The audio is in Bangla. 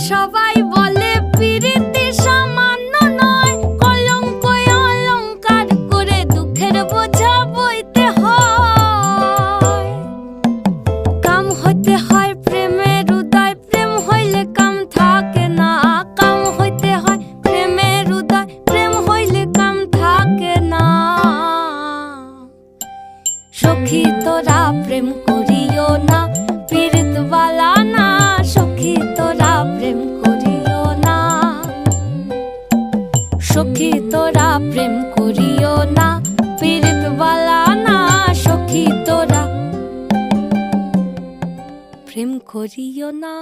সবাই বলে পিরিতি সামান্য নয়, কলঙ্ক অলঙ্কার করে দুঃখের বোঝা বইতে হয়। কাম হইতে হয় প্রেমের উদয়, প্রেম হইলে কাম থাকে না। কাম হইতে হয় প্রেমের উদয়, প্রেম হইলে কাম থাকে না। সখী তোরা প্রেম করিও না, পীড়িতওয়ালা না। সখী তোরা প্রেম করিও না, সখী তোরা প্রেম করিও না, পীড়িতওয়ালা না। সখী তোরা প্রেম করিও না।